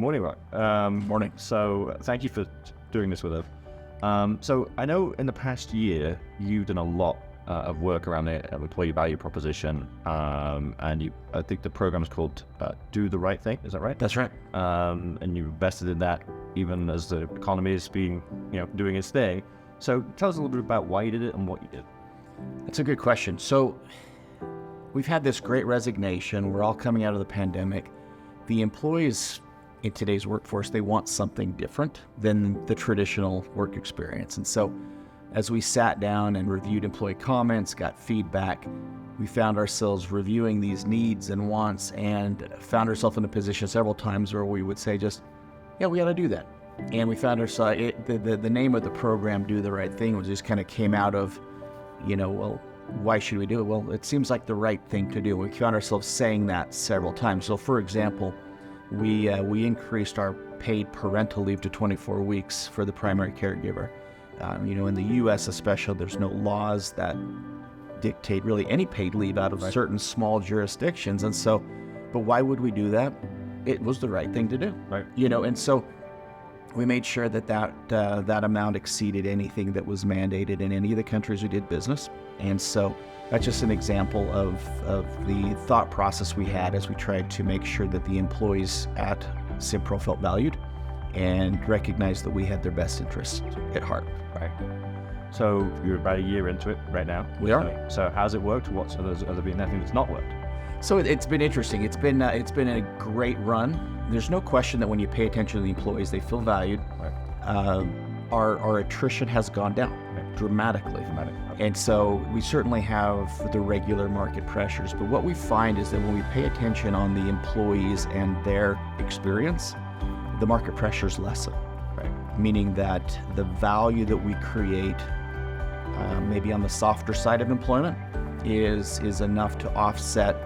Morning, Rock. Morning. So thank you for doing this with us. So I know in the past year, you've done a lot of work around the employee value proposition. And I think the program's called Do the Right Thing. Is that right? That's right. And you invested in that even as the economy is being, doing its thing. So tell us a little bit about why you did it and what you did. That's a good question. So we've had this great resignation. We're all coming out of the pandemic. The employees in today's workforce, they want something different than the traditional work experience. And so as we sat down and reviewed employee comments, got feedback, we found ourselves reviewing these needs and wants and found ourselves in a position several times where we would say we got to do that. And we found ourselves, the name of the program, Do the Right Thing, was just kind of came out of, why should we do it? Well, it seems like the right thing to do. We found ourselves saying that several times. So for example, we increased our paid parental leave to 24 weeks for the primary caregiver. In the U.S. especially, there's no laws that dictate really any paid leave out of certain small jurisdictions. And so, but why would we do that? It was the right thing to do. Right. And so we made sure that amount exceeded anything that was mandated in any of the countries we did business. And so that's just an example of the thought process we had as we tried to make sure that the employees at SimPro felt valued and recognized that we had their best interests at heart. Right. So you're about a year into it right now. We are. So how's it worked? Has there been anything that's not worked? So it's been interesting. It's been a great run. There's no question that when you pay attention to the employees, they feel valued. Right. Our attrition has gone down dramatically. Okay. And so we certainly have the regular market pressures. But what we find is that when we pay attention on the employees and their experience, the market pressures lessen. Right. Meaning that the value that we create, maybe on the softer side of employment, is enough to offset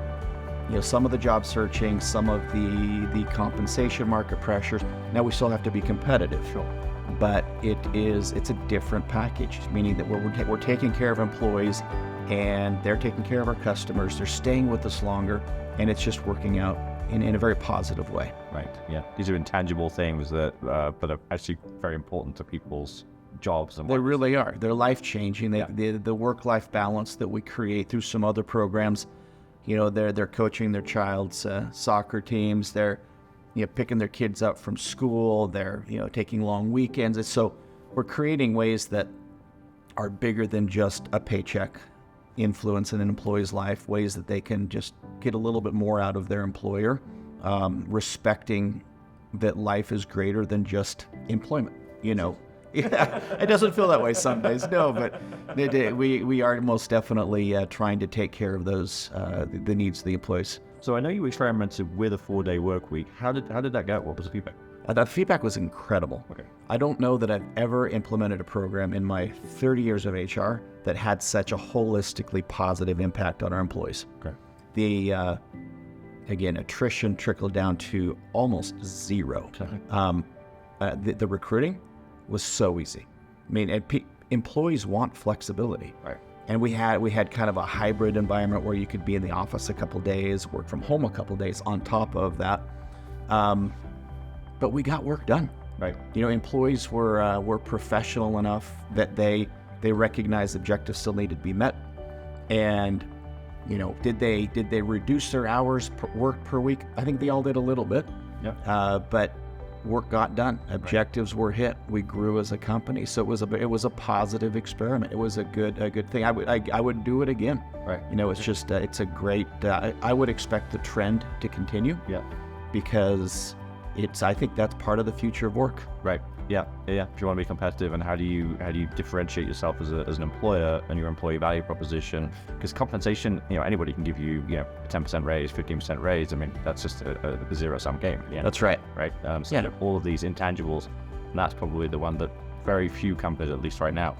some of the job searching, some of the compensation market pressures. Now we still have to be competitive. Sure. But it's a different package, meaning that we're taking care of employees and they're taking care of our customers. They're staying with us longer, and it's just working out in a very positive way. Right. Yeah. These are intangible things that are actually very important to people's jobs. And they really are. They're life-changing. The work-life balance that we create through some other programs, they're coaching their child's soccer teams. They're picking their kids up from school. They're taking long weekends. And so we're creating ways that are bigger than just a paycheck influence in an employee's life, ways that they can just get a little bit more out of their employer, respecting that life is greater than just employment. It doesn't feel that way some days, no, but we are most definitely trying to take care of those the needs of the employees. So I know you experimented with a 4-day work week. How did that go? What was the feedback? The feedback was incredible. Okay. I don't know that I've ever implemented a program in my 30 years of HR that had such a holistically positive impact on our employees. Okay. The attrition trickled down to almost zero. Okay. The recruiting was so easy. I mean, employees want flexibility. Right. And we had kind of a hybrid environment where you could be in the office a couple days, work from home a couple days on top of that. But we got work done. Right. Employees were professional enough that they recognized objectives still needed to be met. And did they reduce their hours work per week? I think they all did a little bit. Yeah. But work got done. Objectives were hit. We grew as a company. So it was a positive experiment. It was a good thing. I would do it again. Right. It's just it's a great. I would expect the trend to continue. Yeah. Because I think that's part of the future of work. Right. Yeah. If you want to be competitive, and how do you differentiate yourself as an employer and your employee value proposition? Because compensation, anybody can give you a 10% raise, 15% raise. I mean, that's just a zero-sum game. Yeah. That's right. Right. So all of these intangibles, and that's probably the one that very few companies, at least right now,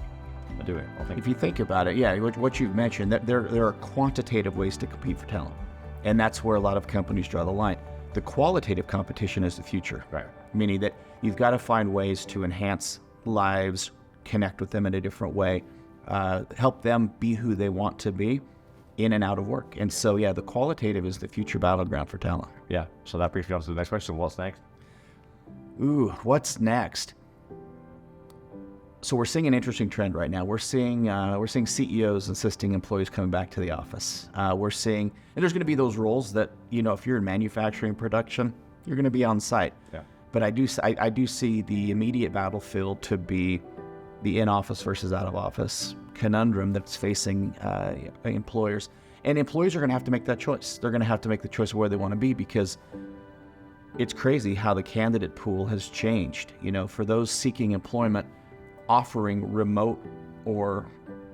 are doing. I think. If you think about it, what you've mentioned, that there are quantitative ways to compete for talent, and that's where a lot of companies draw the line. The qualitative competition is the future. Right. Meaning that you've got to find ways to enhance lives, connect with them in a different way, help them be who they want to be in and out of work. And so, the qualitative is the future battleground for talent. Yeah. So that briefly answers the next question. What's next? Ooh, what's next? So we're seeing an interesting trend right now. We're seeing CEOs insisting employees coming back to the office. We're seeing, and there's going to be those roles that, if you're in manufacturing production, you're going to be on site. Yeah. But I do see the immediate battlefield to be the in-office versus out-of-office conundrum that's facing employers. And employees are going to have to make that choice. They're going to have to make the choice of where they want to be, because it's crazy how the candidate pool has changed. For those seeking employment, offering remote or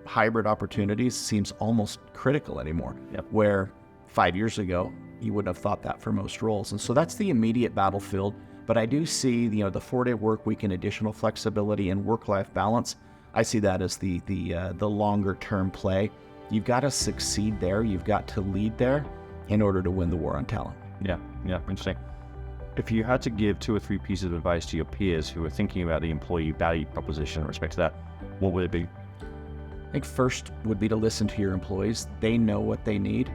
hybrid opportunities seems almost critical anymore. Yep. Where 5 years ago, you wouldn't have thought that for most roles. And so that's the immediate battlefield. But I do see, the 4-day work week and additional flexibility and work-life balance. I see that as the longer-term play. You've got to succeed there. You've got to lead there in order to win the war on talent. Yeah, interesting. If you had to give 2 or 3 pieces of advice to your peers who are thinking about the employee value proposition in respect to that, what would it be? I think first would be to listen to your employees. They know what they need.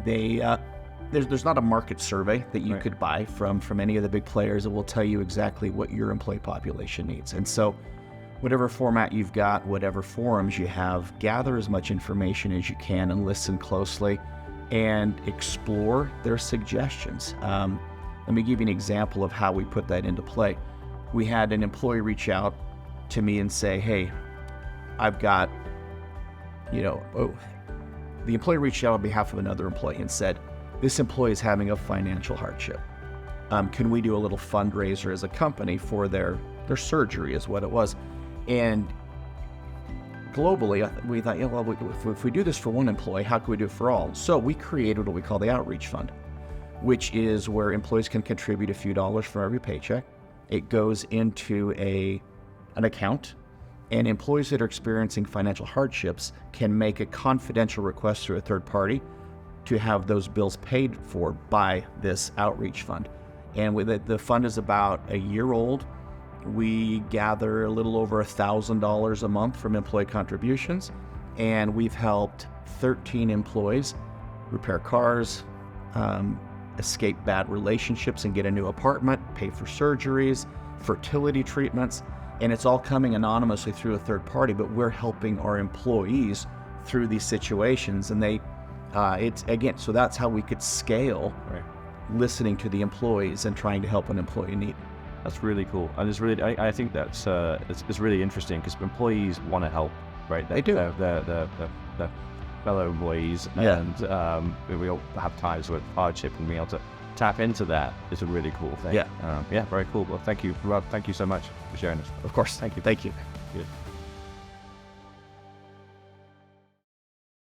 There's not a market survey that you could buy from any of the big players that will tell you exactly what your employee population needs. And so whatever format you've got, whatever forums you have, gather as much information as you can and listen closely and explore their suggestions. Let me give you an example of how we put that into play. We had an employee reach out to me and say, hey, I've got, the employee reached out on behalf of another employee and said, this employee is having a financial hardship. Can we do a little fundraiser as a company for their surgery is what it was. And globally, we thought, if we do this for one employee, how can we do it for all? So we created what we call the Outreach Fund, which is where employees can contribute a few dollars for every paycheck. It goes into an account, and employees that are experiencing financial hardships can make a confidential request through a third party to have those bills paid for by this Outreach Fund. And with it, the fund is about a year old. We gather a little over $1,000 a month from employee contributions, and we've helped 13 employees repair cars, escape bad relationships and get a new apartment, pay for surgeries, fertility treatments, and it's all coming anonymously through a third party, but we're helping our employees through these situations. And so that's how we could scale listening to the employees and trying to help an employee need. That's really cool. And it's really, I think that's it's really interesting because employees want to help, right? They do. They're fellow employees, and we all have times with hardship, and being able to tap into that is a really cool thing. Yeah. Very cool. Well, thank you, Rob. Thank you so much for sharing this. Of course. Thank you. Thank you. Good.